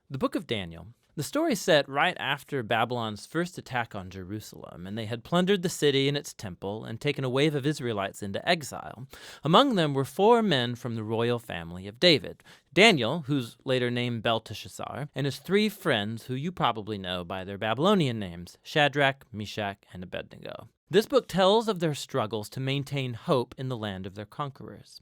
The book of Daniel. The story is set right after Babylon's first attack on Jerusalem, and they had plundered the city and its temple and taken a wave of Israelites into exile. Among them were 4 men from the royal family of David: Daniel, who's later named Belteshazzar, and his 3 friends who you probably know by their Babylonian names, Shadrach, Meshach, and Abednego. This book tells of their struggles to maintain hope in the land of their conquerors.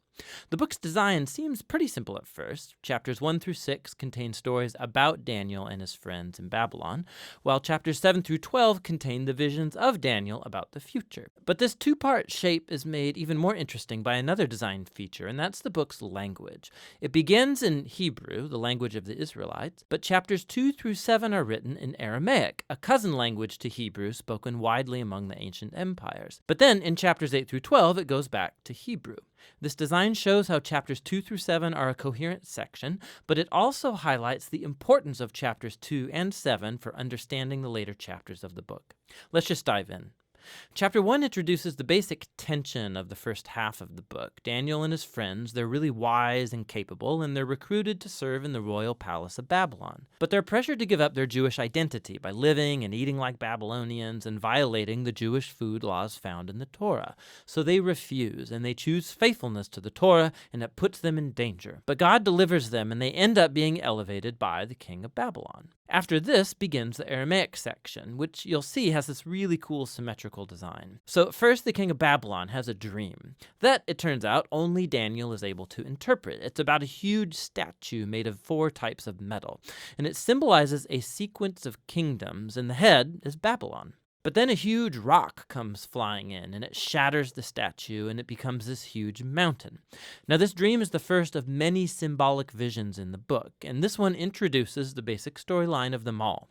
The book's design seems pretty simple at first. Chapters 1 through 6 contain stories about Daniel and his friends in Babylon, while chapters 7 through 12 contain the visions of Daniel about the future. But this 2-part shape is made even more interesting by another design feature, and that's the book's language. It begins in Hebrew, the language of the Israelites, but chapters 2 through 7 are written in Aramaic, a cousin language to Hebrew spoken widely among the ancient empires. But then in chapters 8 through 12, it goes back to Hebrew. This design shows how chapters 2 through 7 are a coherent section, but it also highlights the importance of chapters 2 and 7 for understanding the later chapters of the book. Let's just dive in. Chapter 1 introduces the basic tension of the first half of the book. Daniel and his friends, they're really wise and capable, and they're recruited to serve in the royal palace of Babylon. But they're pressured to give up their Jewish identity by living and eating like Babylonians and violating the Jewish food laws found in the Torah. So they refuse, and they choose faithfulness to the Torah, and it puts them in danger. But God delivers them, and they end up being elevated by the king of Babylon. After this begins the Aramaic section, which you'll see has this really cool symmetrical design. So first, the king of Babylon has a dream that, it turns out, only Daniel is able to interpret. It's about a huge statue made of 4 types of metal, and it symbolizes a sequence of kingdoms, and the head is Babylon. But then a huge rock comes flying in, and it shatters the statue, and it becomes this huge mountain. Now, this dream is the first of many symbolic visions in the book, and this one introduces the basic storyline of them all.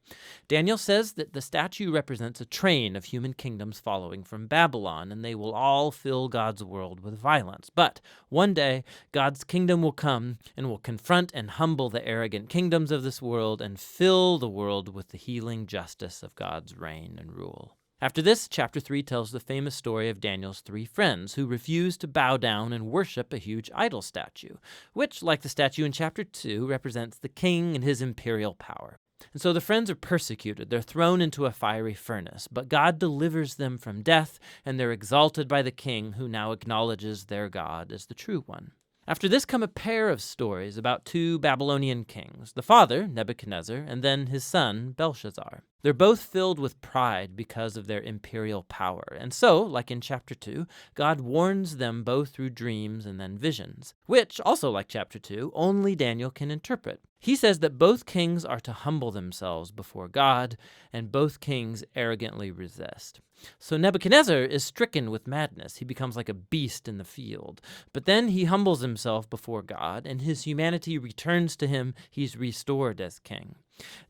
Daniel says that the statue represents a train of human kingdoms following from Babylon, and they will all fill God's world with violence. But one day, God's kingdom will come and will confront and humble the arrogant kingdoms of this world and fill the world with the healing justice of God's reign and rule. After this, chapter 3 tells the famous story of Daniel's 3 friends who refuse to bow down and worship a huge idol statue, which, like the statue in chapter 2, represents the king and his imperial power. And so the friends are persecuted. They're thrown into a fiery furnace, but God delivers them from death, and they're exalted by the king, who now acknowledges their God as the true one. After this come a pair of stories about 2 Babylonian kings, the father, Nebuchadnezzar, and then his son, Belshazzar. They're both filled with pride because of their imperial power, and so, like in chapter 2, God warns them both through dreams and then visions, which, also like chapter 2, only Daniel can interpret. He says that both kings are to humble themselves before God, and both kings arrogantly resist. So Nebuchadnezzar is stricken with madness. He becomes like a beast in the field. But then he humbles himself before God, and his humanity returns to him. He's restored as king.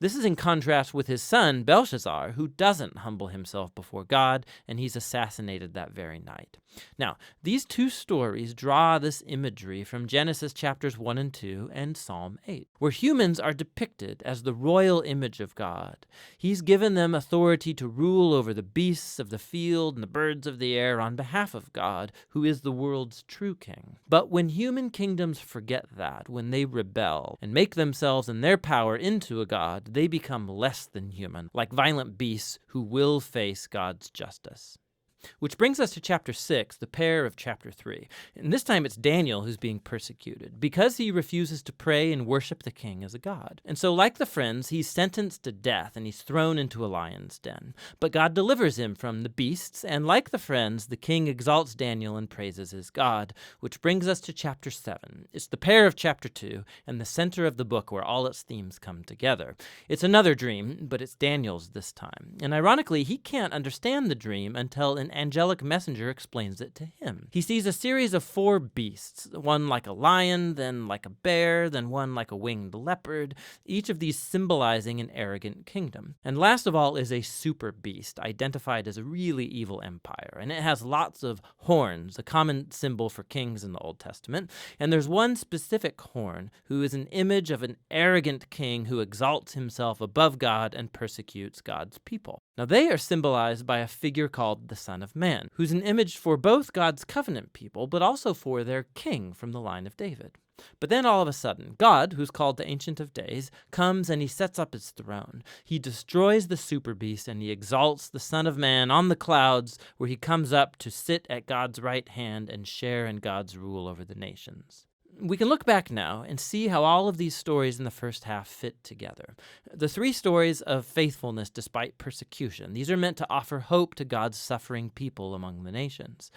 This is in contrast with his son, Belshazzar, who doesn't humble himself before God, and he's assassinated that very night. Now, these 2 stories draw this imagery from Genesis chapters 1 and 2 and Psalm 8, where humans are depicted as the royal image of God. He's given them authority to rule over the beasts of the field and the birds of the air on behalf of God, who is the world's true king. But when human kingdoms forget that, when they rebel and make themselves and their power into a God, they become less than human, like violent beasts who will face God's justice. Which brings us to chapter 6, the pair of chapter 3. And this time it's Daniel who's being persecuted because he refuses to pray and worship the king as a god. And so, like the friends, he's sentenced to death and he's thrown into a lion's den. But God delivers him from the beasts, and like the friends, the king exalts Daniel and praises his God, which brings us to chapter 7. It's the pair of chapter 2 and the center of the book where all its themes come together. It's another dream, but it's Daniel's this time. And ironically, he can't understand the dream until an angelic messenger explains it to him. He sees a series of 4 beasts, one like a lion, then like a bear, then one like a winged leopard, each of these symbolizing an arrogant kingdom. And last of all is a super beast, identified as a really evil empire, and it has lots of horns, a common symbol for kings in the Old Testament, and there's one specific horn who is an image of an arrogant king who exalts himself above God and persecutes God's people. Now they are symbolized by a figure called the Son of Man, who's an image for both God's covenant people, but also for their king from the line of David. But then all of a sudden, God, who's called the Ancient of Days, comes and he sets up his throne. He destroys the super beast and he exalts the Son of Man on the clouds, where he comes up to sit at God's right hand and share in God's rule over the nations. We can look back now and see how all of these stories in the first half fit together. The three stories of faithfulness despite persecution, these are meant to offer hope to God's suffering people among the nations.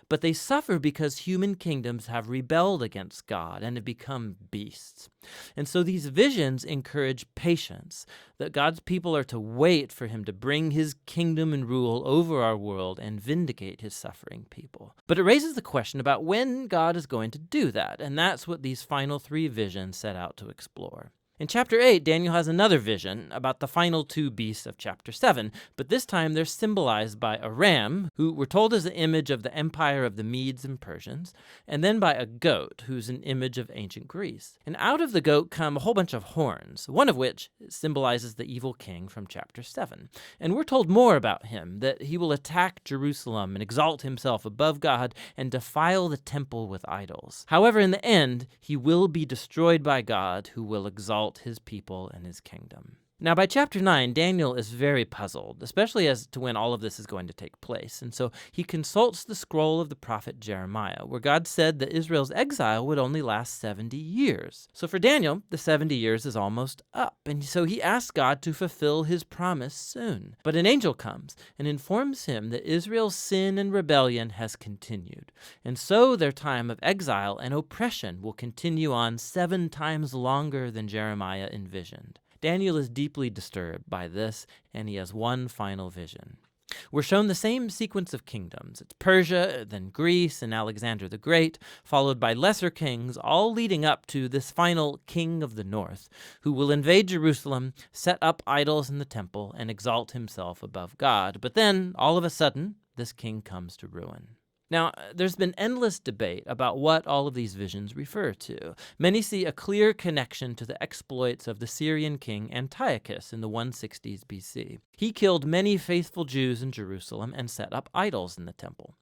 But they suffer because human kingdoms have rebelled against God and have become beasts. And so these visions encourage patience, that God's people are to wait for him to bring his kingdom and rule over our world and vindicate his suffering people. But it raises the question about when God is going to do that, and that's what these final three visions set out to explore. In chapter 8, Daniel has another vision about the final two beasts of chapter 7, but this time they're symbolized by a ram, who we're told is the image of the empire of the Medes and Persians, and then by a goat, who's an image of ancient Greece. And out of the goat come a whole bunch of horns, one of which symbolizes the evil king from chapter 7. And we're told more about him, that he will attack Jerusalem and exalt himself above God and defile the temple with idols. However, in the end, he will be destroyed by God, who will exalt his people and his kingdom. Now, by chapter 9, Daniel is very puzzled, especially as to when all of this is going to take place. And so he consults the scroll of the prophet Jeremiah, where God said that Israel's exile would only last 70 years. So for Daniel, the 70 years is almost up. And so he asks God to fulfill his promise soon. But an angel comes and informs him that Israel's sin and rebellion has continued. And so their time of exile and oppression will continue on 7 times longer than Jeremiah envisioned. Daniel is deeply disturbed by this, and he has one final vision. We're shown the same sequence of kingdoms. It's Persia, then Greece, and Alexander the Great, followed by lesser kings, all leading up to this final king of the north, who will invade Jerusalem, set up idols in the temple, and exalt himself above God. But then, all of a sudden, this king comes to ruin. Now, there's been endless debate about what all of these visions refer to. Many see a clear connection to the exploits of the Syrian king Antiochus in the 160s BC. He killed many faithful Jews in Jerusalem and set up idols in the temple.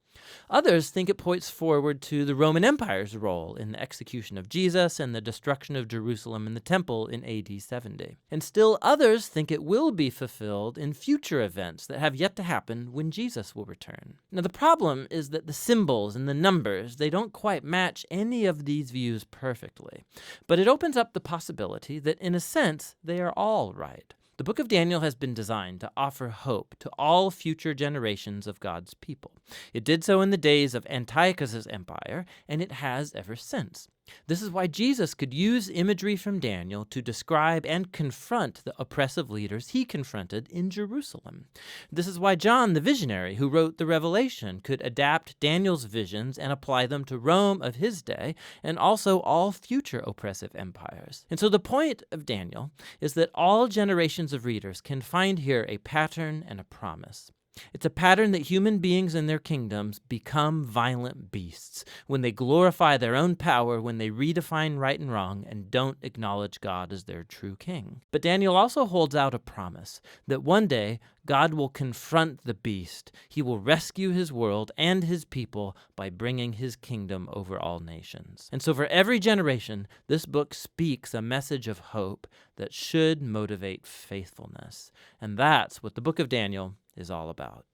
Others think it points forward to the Roman Empire's role in the execution of Jesus and the destruction of Jerusalem and the temple in AD 70. And still others think it will be fulfilled in future events that have yet to happen when Jesus will return. Now the problem is that the symbols and the numbers, they don't quite match any of these views perfectly. But it opens up the possibility that in a sense, they are all right. The book of Daniel has been designed to offer hope to all future generations of God's people. It did so in the days of Antiochus' empire, and it has ever since. This is why Jesus could use imagery from Daniel to describe and confront the oppressive leaders he confronted in Jerusalem. This is why John, the visionary who wrote the Revelation, could adapt Daniel's visions and apply them to Rome of his day and also all future oppressive empires. And so the point of Daniel is that all generations of readers can find here a pattern and a promise. It's a pattern that human beings and their kingdoms become violent beasts when they glorify their own power, when they redefine right and wrong, and don't acknowledge God as their true king. But Daniel also holds out a promise that one day God will confront the beast. He will rescue his world and his people by bringing his kingdom over all nations. And so for every generation, this book speaks a message of hope that should motivate faithfulness. And that's what the book of Daniel is all about.